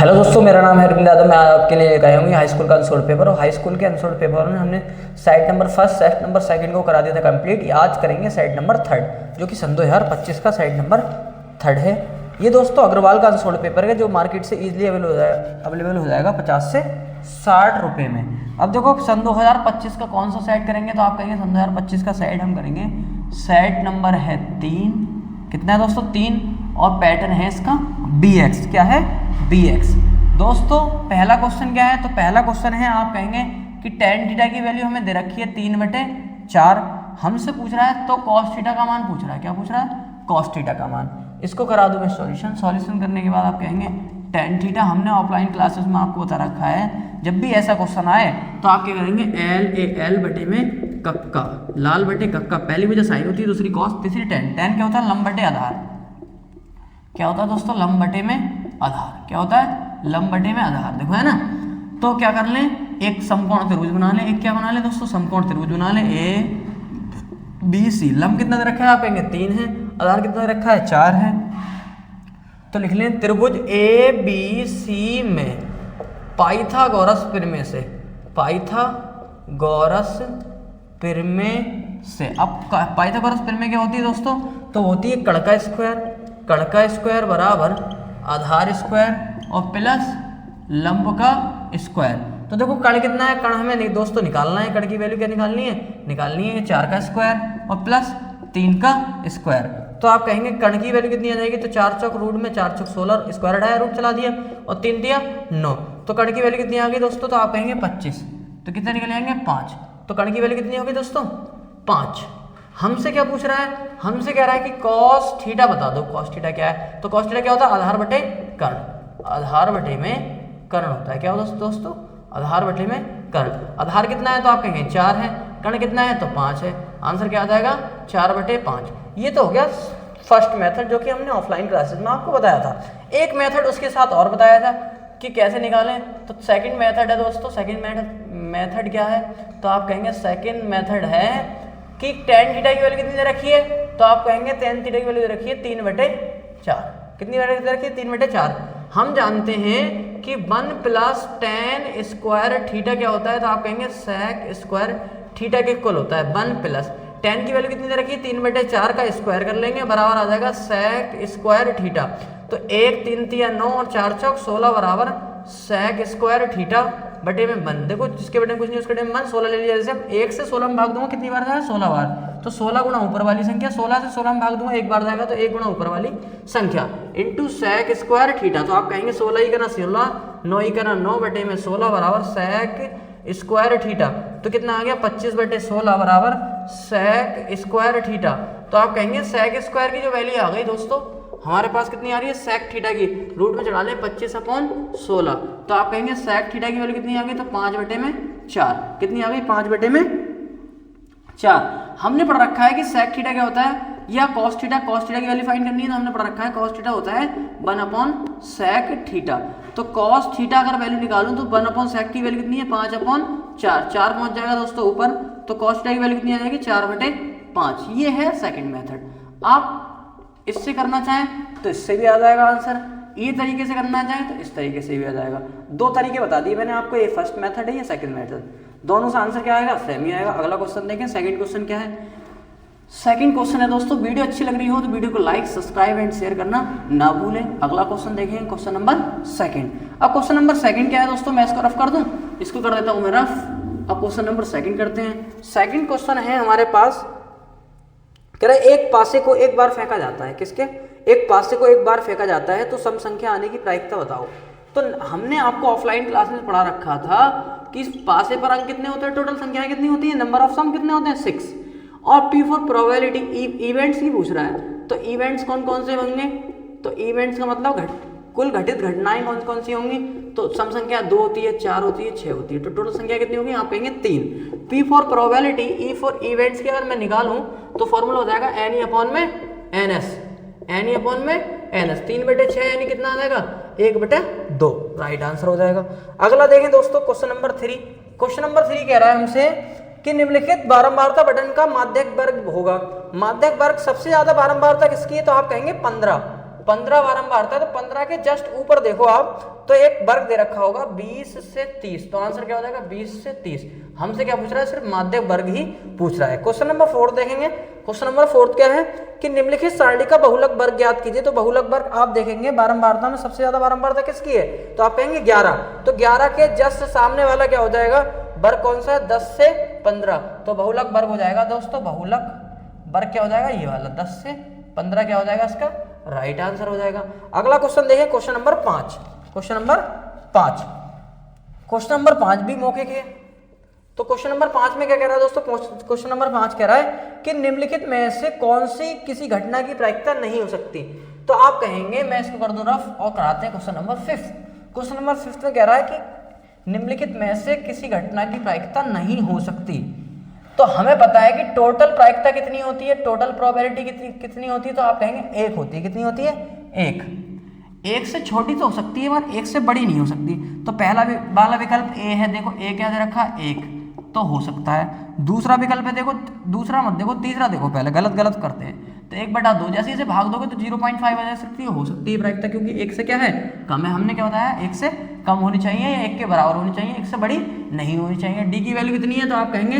Hello दोस्तों, मेरा नाम है अरविंद यादव। मैं आपके लिए लेकर आया हूँ हाई स्कूल का आंसर पेपर। और हाई स्कूल के आंसर पेपर में हमने side number first, set number second को करा दिया था कंप्लीट। आज करेंगे साइड नंबर थर्ड, जो कि सन 2025 का साइड नंबर थर्ड है। ये दोस्तों अग्रवाल का आंसर पेपर है, जो मार्केट से ईजिली अवेलेबल हो जाएगा 50 से 60 रुपये में। अब देखो सन 2025 का कौन सा साइड करेंगे, तो आप कहेंगे सन 2025 का साइड हम करेंगे साइड नंबर है 3। कितना है दोस्तों? 3। और पैटर्न है इसका BX। क्या है? BX। दोस्तों पहला क्वेश्चन क्या है? तो पहला क्वेश्चन है, आप कहेंगे कि tan थीटा की वैल्यू हमें दे रखी है 3/4। हमसे पूछ रहा है तो cos थीटा का मान पूछ रहा है। क्या पूछ रहा है? cos थीटा का मान। इसको करा दूं मैं सॉल्यूशन करने के बाद आप कहेंगे tan थीटा हमने ऑफलाइन क्लासेस में आपको बता रखा है। जब भी ऐसा क्वेश्चन आए तो आप क्या करेंगे, LAL बटे में कक्का, लाल बटे कक्का। पहली वजह साइन होती है, दूसरी cos, तीसरी tan। tan क्या होता है? लंब बटे आधार। क्या होता है दोस्तों? लंब बटे में आधार। क्या होता है? लंब बटे में आधार। देखो है ना। तो क्या कर लें, एक समकोण त्रिभुज बना लें। एक क्या बना लें दोस्तों? समकोण त्रिभुज बना लें ABC। लंब कितना दे रखा है? आप कहेंगे 3 है। आधार कितना दे रखा है? 4 है। तो लिख लें त्रिभुज ABC में पाइथागोरस प्रमेय से, पाइथागोरस प्रमेय से। अब पाइथागोरस प्रमेय क्या होती है दोस्तों? तो होती है कण का स्क्वायर। कण का स्क्वायर बराबर आधार स्क्वायर और प्लस लंब का स्क्वायर। तो देखो कण कितना है? कण हमें दोस्तों निकालना है। कण की वैल्यू क्या निकालनी है? निकालनी है 4 का स्क्वायर और प्लस 3 का स्क्वायर। तो आप कहेंगे कण की वैल्यू कितनी आ जाएगी? तो 4 चौक रूट में 4 चौक 16, स्क्वायर हटाया, रूट चला दिया और 3 दिया 9। तो कण की वैल्यू कितनी आ गई दोस्तों? तो आप कहेंगे 25। तो कितने निकल आएंगे? 5। तो कण की वैल्यू कितनी होगी दोस्तों? 5। हमसे क्या पूछ रहा है? हमसे कह रहा है कि cos थीटा बता दो। cos थीटा क्या है? तो cos थीटा क्या होता है? आधार बटे कर्ण। आधार बटे में कर्ण होता है। क्या होता है दोस्तों? आधार बटे में कर्ण। आधार कितना है? तो आप कहेंगे 4 है। कर्ण कितना है? तो 5 है। आंसर क्या आ जाएगा? 4/5। ये तो हो गया फर्स्ट मेथड, जो कि हमने ऑफलाइन क्लासेस में आपको बताया था। एक मेथड उसके साथ और बताया था कि कैसे निकालें। तो सेकंड मेथड है दोस्तों। सेकंड मेथड क्या है? तो आप कहेंगे सेकंड मेथड है कि tan थीटा की वैल्यू कितनी दे रखी है? तो आप कहेंगे tan थीटा की वैल्यू दे रखी है 3/4। कितनी वैल्यू दे रखी है? 3/4। हम जानते हैं कि 1 + tan स्क्वायर थीटा क्या होता है? तो आप कहेंगे sec स्क्वायर थीटा के इक्वल होता है 1 + tan की वैल्यू कितनी दे रखी है? 3/4 का स्क्वायर कर लेंगे, बराबर आ जाएगा sec स्क्वायर थीटा। तो 1 3 3 9 और 4 चौक 16 बराबर sec स्क्वायर थीटा बटे में 1। देखो जिसके बटे में कुछ नहीं उसके बटे में 1। 16 ले लिया। जैसे 1 से 16 में भाग दूंगा, कितनी बार जाएगा? 16 बार। तो 16 गुणा ऊपर वाली संख्या, 16 से 16 में भाग दूंगा, एक बार जाएगा, तो 1 गुणा ऊपर वाली संख्या इंटू sec स्क्वायर थीटा। तो आप कहेंगे 16 ही करना 16, 9 ही करना 9 बटे में 16 बराबर sec स्क्वायर थीटा। तो कितना आ गया? 25/16 बराबर sec स्क्वायर थीटा। तो आप कहेंगे sec स्क्वायर की जो वैल्यू आ गई दोस्तों, हमारे पास कितनी आ रही है? sec थीटा की रूट में चढ़ा ले 25/16। तो आप कहेंगे sec थीटा की वैल्यू कितनी आ गई? तो 5/4। कितनी आ गई? 5/4। हमने पढ़ रखा है कि sec थीटा क्या होता है, या cos थीटा। cos थीटा की वैल्यू फाइंड करनी है, तो हमने पढ़ रखा है cos थीटा होता है 1/sec थीटा। तो cos थीटा अगर वैल्यू निकालूं तो 1/sec की वैल्यू कितनी है? 5/4। 4 पहुंच जाएगा दोस्तों ऊपर। तो cos थीटा की वैल्यू कितनी आ जाएगी? 4/5। ये है सेकंड मेथड। आप इससे करना चाहें तो इससे भी आ जाएगा आंसर। ये तरीके से करना चाहें तो इस तरीके से भी आ जाएगा। 2 तरीके बता दिए मैंने आपको, ये फर्स्ट मेथड है, ये सेकंड मेथड। दोनों से आंसर क्या आएगा? सेम ही आएगा। अगला क्वेश्चन देखें। सेकंड क्वेश्चन क्या है? सेकंड क्वेश्चन है दोस्तों, वीडियो अच्छी लग रही हो तो वीडियो को लाइक, सब्सक्राइब एंड शेयर करना ना भूलें। अगला क्वेश्चन देखें, क्वेश्चन नंबर सेकंड। अब क्वेश्चन नंबर सेकंड क्या है दोस्तों? मैं इसको रफ कर दूं, इसको कर देता हूं मैं रफ। अब क्वेश्चन नंबर सेकंड करते हैं। सेकंड क्वेश्चन है हमारे पास, कह रहे एक पासे को एक बार फेंका जाता है। किसके? एक पासे को एक बार फेंका जाता है तो सम संख्या आने की प्रायिकता बताओ। तो हमने आपको ऑफलाइन क्लास में पढ़ा रखा था कि पासे पर अंक कितने होते हैं, टोटल संख्याएं कितनी होती है, नंबर ऑफ सम कितने होते हैं? 6। और P फॉर प्रोबेबिलिटी, इवेंट्स की पूछ रहा है। तो इवेंट्स कौन कौन से होंगे? तो इवेंट्स का मतलब कुल घटित घटनाएं कौन कौन सी होंगी? तो सम संख्या 2 होती है, 4 होती है, 6 होती है। तो टोटल संख्या कितनी होगी? आप कहेंगे 3। P for probability, E for events की अगर मैं निकालूं तो फॉर्मूला हो जाएगा NE/NS। NE/NS 3/6 यानी कितना आ जाएगा? 1/2। राइट आंसर हो जाएगा। अगला देखें दोस्तों, क्वेश्चन नंबर 3। क्वेश्चन नंबर 3 कह रहा है हमसे कि निम्नलिखित बारंबारता बटन का माध्यक वर्ग होगा। माध्यक वर्ग सबसे ज्यादा बारंबारता किसकी है? तो आप कहेंगे 15। 15 बारंबार था, तो 15 के जस्ट ऊपर देखो आप तो एक वर्ग दे रखा होगा 20 से 30, तो आंसर क्या हो जाएगा 20 से 30। हमसे क्या पूछ रहा है, सिर्फ माध्य वर्ग ही पूछ रहा है। क्वेश्चन नंबर 4 देखेंगे। क्वेश्चन नंबर 4 क्या है कि निम्नलिखित सारणी का बहुलक वर्ग ज्ञात कीजिए। तो बहुलक वर्ग आप देखेंगे बारंबारता में सबसे ज्यादा बारंबारता किसकी है, तो आप कहेंगे 11, तो 11 के जस्ट सामने वाला क्या हो जाएगा वर्ग कौन सा है, 10 से 15, तो बहुलक वर्ग हो जाएगा दोस्तों, बहुलक वर्ग क्या हो जाएगा ये वाला 10 से 15 क्या हो जाएगा इसका राइट आंसर हो जाएगा। अगला क्वेश्चन देखें, question number 5। Question number 5, question number 5 भी मौखिक है। तो क्वेश्चन नंबर 5 में क्या कह रहा है दोस्तों, क्वेश्चन नंबर 5 कह रहा है कि निम्नलिखित में से कौन सी किसी घटना की प्रायिकता नहीं हो सकती। तो आप कहेंगे, मैं इसको कर दूं रफ और कराते हैं क्वेश्चन नंबर 5। क्वेश्चन नंबर 5 में कह रहा है कि निम्नलिखित में से किसी घटना की प्रायिकता नहीं हो सकती। तो हमें पता है कि टोटल प्रायिकता कितनी होती है, टोटल प्रोबेबिलिटी कितनी होती है, तो आप कहेंगे 1 होती है। कितनी होती है, 1 से छोटी तो हो सकती है पर 1 से बड़ी नहीं हो सकती। तो पहला वाला विकल्प ए है, देखो ए क्या दे रखा है 1, तो हो सकता है। दूसरा विकल्प है, देखो दूसरा मत देखो, तीसरा देखो, पहले गलत करते हैं। तो 1/2 जैसे इसे भाग दोगे तो 0.5 आ सकती है, हो सकती है प्रायिकता, क्योंकि 1 से क्या है कम है। हमने क्या बताया 1 से कम होनी चाहिए या 1 के बराबर होनी चाहिए, 1 से बड़ी नहीं होनी चाहिए। डी की वैल्यू कितनी है, तो आप कहेंगे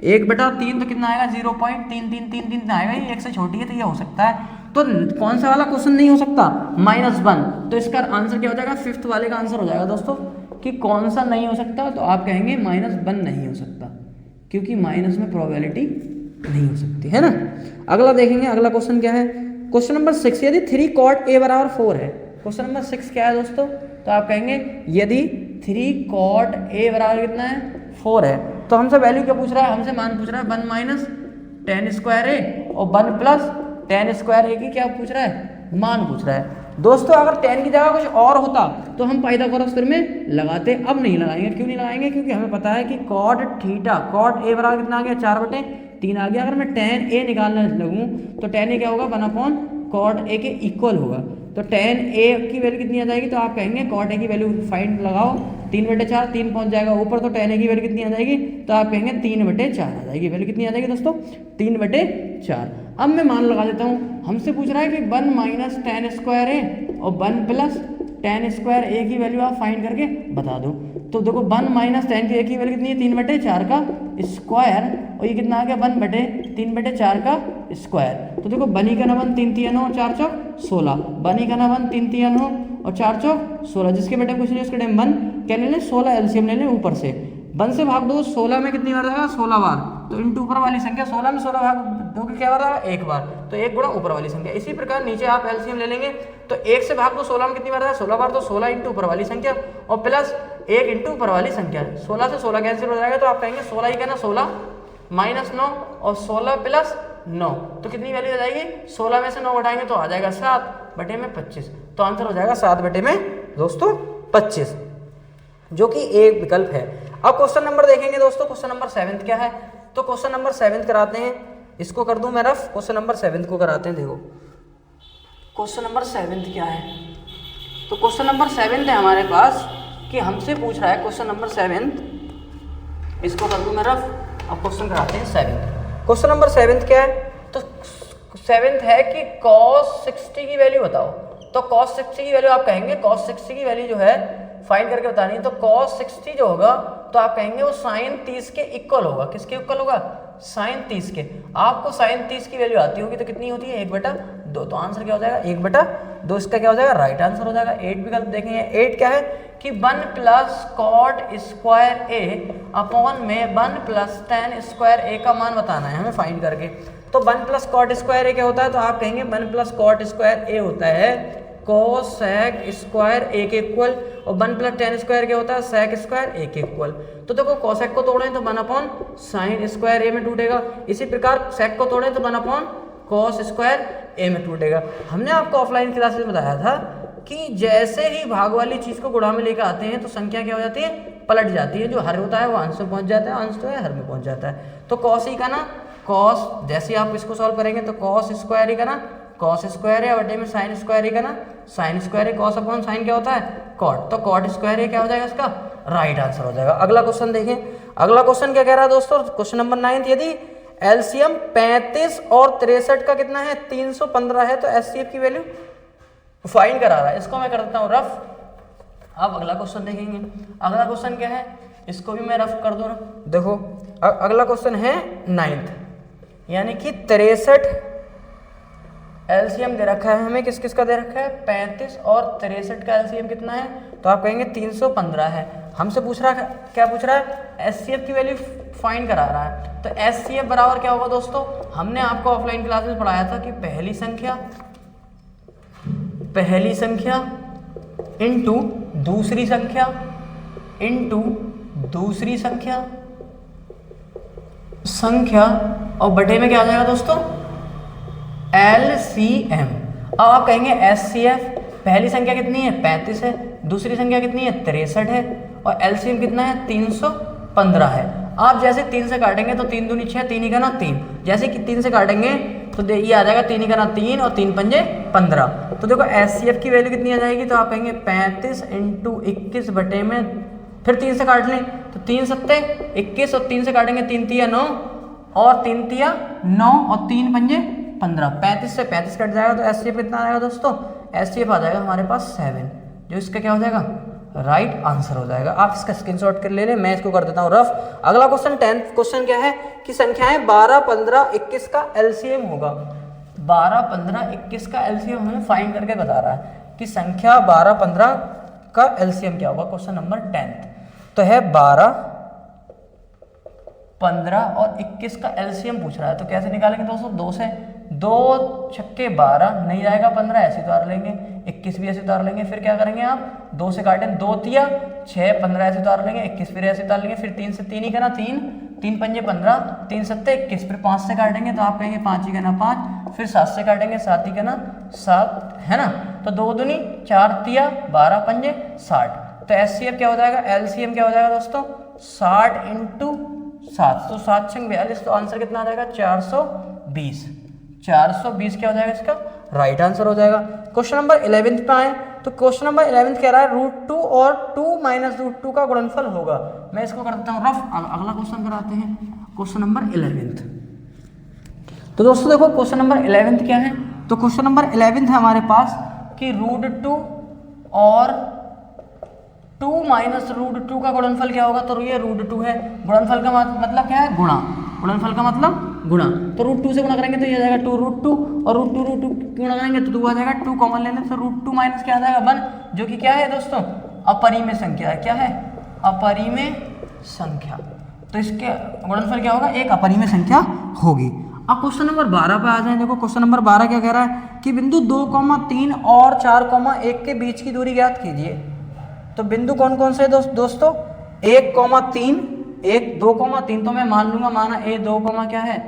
1/3, तो कितना आएगा 0.3333 आएगा, ये 1 से छोटी है तो ये हो सकता है। तो कौन सा वाला क्वेश्चन नहीं हो सकता, -1, तो इसका आंसर क्या हो जाएगा 5th वाले का आंसर हो जाएगा दोस्तों कि कौन सा नहीं हो सकता, तो आप कहेंगे -1 नहीं हो सकता, क्योंकि माइनस में प्रोबेबिलिटी नहीं हो सकती है ना। अगला देखेंगे, अगला क्वेश्चन क्या है, क्वेश्चन नंबर 6, यदि 3 cot a बराबर 4 है। क्वेश्चन नंबर 6 क्या है दोस्तों, तो आप कहेंगे यदि 3 cot a बराबर कितना है 4 है, तो हमसे वैल्यू क्या पूछ रहा है, हमसे मान पूछ रहा है 1 - tan स्क्वायर a और 1 + tan स्क्वायर a की क्या पूछ रहा है, मान पूछ रहा है। दोस्तों अगर tan की जगह कुछ और होता तो हम पाइथागोरस थ्योरम में लगाते, अब नहीं लगाएंगे। क्यों नहीं लगाएंगे, क्योंकि हमें पता है कि cot a बराबर कितना आ गया 4/3 आ गया। अगर मैं tan a निकालने लगूँ तो tan a क्या होगा 1/cot a के इक्वल होगा। तो tan a की वैल्यू कितनी आ जाएगी, तो आप कहेंगे cot a की वैल्यू फाइंड लगाओ, 3/4, 3 पहुंच जाएगा ऊपर, तो tan a की वैल्यू कितनी आ जाएगी, तो आप कहेंगे 3/4 आ जाएगी। वैल्यू कितनी आ जाएगी दोस्तों 3/4। अब मैं मान लगा देता हूँ, हमसे पूछ रहा है कि 1 - tan स्क्वायर a और 1 + tan स्क्वायर a की वैल्यू आप फाइंड करके बता दो। तो देखो 1 - tan की a की वैल्यू कितनी है 3/4 का स्क्वायर, और ये कितना आ गया 1/3/4 का स्क्वायर। तो देखो 1 का 1 3 3 9 4 चौक 16, 1 का 1 3 3 9 और 4 चौक 16, जिसके बेटे कुछ नहीं उसके टाइम 1 क्या ले लें 16 एलसीएम ले लें ऊपर से, 1 से भाग दो 16 में कितनी बार जाएगा 16 बार, तो इनटू ऊपर वाली संख्या 16 में 16 भाग दो की क्या बार आएगा 1 बार, तो 1 गुणा ऊपर वाली संख्या। इसी प्रकार नीचे आप एलसीएम ले लेंगे तो 1 से भाग दो 16 में कितनी बार आएगा 16 बार, तो 16 इंटू ऊपर वाली संख्या और प्लस 1 इंटू ऊपर वाली संख्या। 16 से 16 कैंसिल हो जाएगा, तो आप कहेंगे 16 ही कहना 16 -9 और 16 + 9, तो कितनी वैल्यू आ जाएगी 16 में से 9 घटाएंगे तो आ जाएगा 7/25, तो आंसर हो जाएगा 7/में दोस्तों 25, जो कि एक विकल्प है। अब क्वेश्चन नंबर देखेंगे दोस्तों, क्वेश्चन नंबर 7 क्या है, तो क्वेश्चन नंबर 7 कराते हैं, इसको कर दूं मैं रफ, क्वेश्चन नंबर 7 को कराते हैं। देखो क्वेश्चन नंबर 7 क्या है, तो क्वेश्चन नंबर 7 है हमारे पास कि हमसे पूछ रहा है क्वेश्चन नंबर 7, इसको कर दूं मैं रफ। अब क्वेश्चन कराते हैं 7। क्वेश्चन नंबर 7 क्या है, तो 7 है कि cos 60 की वैल्यू बताओ। तो cos 60 की वैल्यू आप कहेंगे cos 60 की वैल्यू जो है फाइंड करके बतानी है, तो cos 60 जो होगा तो आप कहेंगे वो sin 30 के इक्वल होगा। किसके इक्वल होगा, sin 30 के। आपको sin 30 की वैल्यू आती होगी तो कितनी होती है 1/2, तो आंसर क्या हो जाएगा 1/2, इसका क्या हो जाएगा राइट आंसर हो जाएगा। 8 विकल्प देखेंगे, 8 क्या है कि 1 + cot स्क्वायर a अपॉन में 1 + tan स्क्वायर a का मान बताना है हमें फाइंड करके। तो 1 + cot स्क्वायर a क्या होता है, तो आप कहेंगे 1 + cot स्क्वायर a होता है cos sec स्क्वायर a के इक्वल, और 1 + tan स्क्वायर क्या होता है sec स्क्वायर a के इक्वल। तो देखो cosec को तोड़ें तो 1/sin स्क्वायर a में टूटेगा, इसी प्रकार sec को तोड़ें तो 1/cos स्क्वायर a में टूटेगा। हमने आपको ऑफलाइन क्लासेस में बताया था कि जैसे ही भाग वाली चीज को गुणा में लेकर आते हैं तो संख्या क्या हो जाती है पलट जाती है, जो हर होता है वो अंश में पहुंच जाता है, अंश तो है हर में पहुंच जाता है। तो cos ही का ना cos, जैसे आप इसको सॉल्व करेंगे तो cos स्क्वायर ही का ना cos स्क्वायर है, बटे में sin स्क्वायर ही का ना sin स्क्वायर है, cos अपॉन sin क्या होता है cot, तो cot स्क्वायर है क्या हो जाएगा इसका राइट आंसर हो जाएगा। अगला क्वेश्चन देखें, अगला क्वेश्चन क्या कह रहा है दोस्तों, क्वेश्चन नंबर 9, यदि एलसीएम 35 और 63 का कितना है 315 है, तो एचसीएफ की वैल्यू फाइंड करा रहा है। इसको मैं कर देता हूँ रफ। अब अगला क्वेश्चन देखेंगे। अगला क्वेश्चन क्या है, इसको भी मैं रफ कर दूँ। देखो अगला क्वेश्चन है 9th, यानी कि 63 एलसीएम दे रखा है हमें। किस किस का दे रखा है, 35 और 63 का एलसीएम कितना है, तो आप कहेंगे 315 है। हमसे पूछ रहा है, क्या पूछ रहा है, एचसीएफ की वैल्यू फाइंड करा रहा है। तो एचसीएफ बराबर क्या होगा दोस्तों, हमने आपको ऑफलाइन क्लास में पढ़ाया था कि पहली संख्या इनटू दूसरी संख्या इनटू दूसरी संख्या और बटे में क्या आ जाएगा दोस्तों, एलसीएम। अब आप कहेंगे एचसीएफ, पहली संख्या कितनी है, 35 है, दूसरी संख्या कितनी है, 63 है, और एलसीएम कितना है, 315 है। आप जैसे 3 से काटेंगे तो 3 दूनी 6, 3 ही का ना 3, जैसे कि 3 से काटेंगे तो ये आ जाएगा 3 ही का ना 3 और 3 पंजे 15। तो देखो एचसीएफ की वैल्यू कितनी आ जाएगी, तो आप कहेंगे 35 × 21 बटे में, फिर 3 से काट लें तो 3 सत्ते 21 और 3 से काटेंगे 3 तिया 9 और 3 तिया 9 और 3 पंजे 15। 35 से 35 कट जाएगा तो एचसीएफ कितना आ जाएगा दोस्तों, एचसीएफ आ जाएगा हमारे पास 7, जो इसका क्या हो जाएगा, राइट आंसर हो जाएगा। आप इसका स्क्रीनशॉट कर ले लें, मैं इसको कर देता हूँ रफ। अगला क्वेश्चन 10th क्वेश्चन क्या है कि संख्याएं 12, 15, 21 का एलसीएम होगा। 12, 15, 21 का एलसीएम हमें फाइंड करके बता रहा है कि संख्या 12, 15 का एलसीएम क्या होगा। क्वेश्चन नंबर 10th तो है 12, 15 और 21 का एलसीएम पूछ रहा है। तो कैसे निकालेंगे दोस्तों, 2 से 2 छक्के 12 नहीं आएगा, 15 ऐसे उतार लेंगे, 21 भी ऐसे उतार लेंगे। फिर क्या करेंगे आप, 2 से काटें 2 तिया 6, 15 ऐसे उतार लेंगे, 21 फिर ऐसे उतार लेंगे, फिर 3 से 3 ही करना 3, 3 पंजे 15, 3 सत्ते 21, फिर 5 से काटेंगे तो आप कहेंगे 5 ही करना 5, फिर 7 से काटेंगे 7 ही करना 7, है ना। तो 2 दूनी 4 तिया 12 पंजे 60। तो एचसीएफ क्या हो जाएगा, एलसीएम क्या हो जाएगा दोस्तों, 60 × 7, तो 7 छंग 42, तो आंसर कितना आ जाएगा, 420। 420 क्या हो जाएगा इसका राइट आंसर हो जाएगा। क्वेश्चन नंबर 11 पे आए तो क्वेश्चन नंबर 11 कह रहा है √2 और 2 - √2 का गुणनफल होगा। मैं इसको कर देता हूँ रफ। अगला क्वेश्चन कराते हैं, क्वेश्चन नंबर 11। तो दोस्तों देखो क्वेश्चन नंबर 11 क्या है, तो क्वेश्चन नंबर 11 है हमारे पास कि √2 और 2 - √2 का गुणनफल क्या होगा। तो ये √2 है, गुणनफल का मतलब क्या है, गुणा, गुणनफल का मतलब गुणा। तो √2 से गुणा करेंगे तो ये आ जाएगा 2 √2 और √2 गुणा करेंगे तो 2 आ जाएगा, 2 कॉमन ले लें तो √2 माइनस क्या आ जाएगा 1, जो कि क्या है दोस्तों, अपरिमेय संख्या है। क्या है, अपरिमेय संख्या। तो इसके गुणनफल क्या होगा, एक अपरिमेय संख्या होगी। अब क्वेश्चन नंबर 12 पे आ जाए। देखो क्वेश्चन नंबर 12 क्या कह रहा है कि बिंदु 2, 3 और 4, 1 के बीच की दूरी ज्ञात कीजिए। तो बिंदु कौन कौन से दोस्तों, 1, 3, 1, 2, 3, तो मैं मान लूंगा, माना A 2, क्या है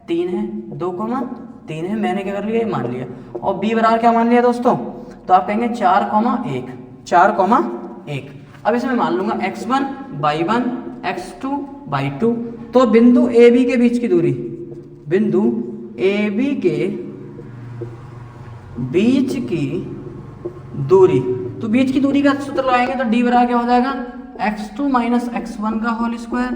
3 है, 2, 3 है, मैंने क्या कर लिया, ये मान लिया। और B बराबर क्या मान लिया दोस्तों, तो आप कहेंगे 4, 1, 4, 1। अब इसमें मान लूंगा x1 y1 x2 y2। तो बिंदु AB के बीच की दूरी, बिंदु AB के बीच की दूरी, तो बीच की दूरी का सूत्र लगाएंगे तो D बराबर क्या हो जाएगा, x2 - x1 का whole square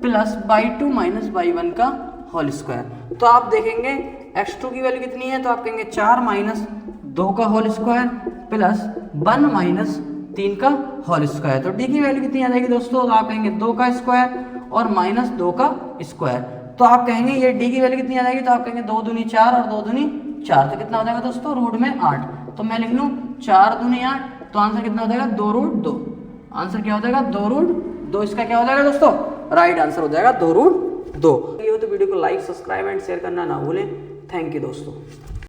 plus y2 - y1 का होल स्क्वायर। तो आप देखेंगे x2 की वैल्यू कितनी है, तो आप कहेंगे 4 - 2 का होल स्क्वायर प्लस 1 - 3 का होल स्क्वायर। तो D की वैल्यू कितनी आ जाएगी दोस्तों, तो आप कहेंगे 2 का स्क्वायर और -2 का स्क्वायर। तो आप कहेंगे ये D की वैल्यू कितनी आ जाएगी, तो आप कहेंगे 2 दूनी 4 और 2 दूनी 4, तो कितना हो जाएगा दोस्तों, रूट में 8। तो मैं लिख लूँ 4 दूनी 8, तो आंसर कितना हो जाएगा, 2√2। आंसर क्या हो जाएगा, 2√2। इसका क्या हो जाएगा दोस्तों, राइट आंसर हो जाएगा 2√2। ये हो तो वीडियो को लाइक, सब्सक्राइब एंड शेयर करना ना भूलें। थैंक यू दोस्तों।